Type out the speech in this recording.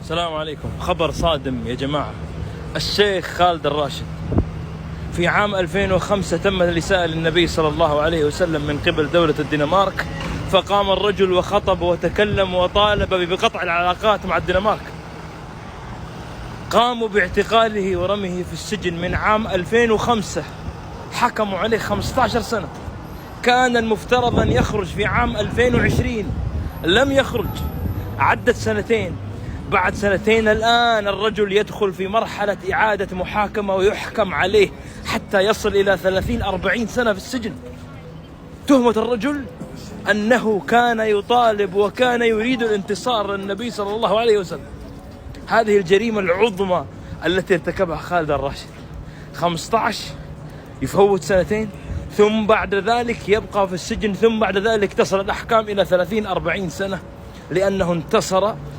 السلام عليكم. خبر صادم يا جماعة. الشيخ خالد الراشد في عام 2005 تم الإساءة للنبي صلى الله عليه وسلم من قبل دولة الدنمارك، فقام الرجل وخطب وتكلم وطالب بقطع العلاقات مع الدنمارك. قاموا باعتقاله ورميه في السجن من عام 2005، حكموا عليه 15 سنة. كان المفترض أن يخرج في عام 2020، لم يخرج، عدت سنتين. بعد سنتين الآن الرجل يدخل في مرحلة إعادة محاكمة ويحكم عليه حتى يصل إلى 30-40 سنة في السجن. تهمة الرجل أنه كان يطالب وكان يريد الانتصار للنبي صلى الله عليه وسلم. هذه الجريمة العظمى التي ارتكبها خالد الراشد. 15 يفوت سنتين، ثم بعد ذلك يبقى في السجن، ثم بعد ذلك تصل الأحكام إلى 30-40 سنة لأنه انتصر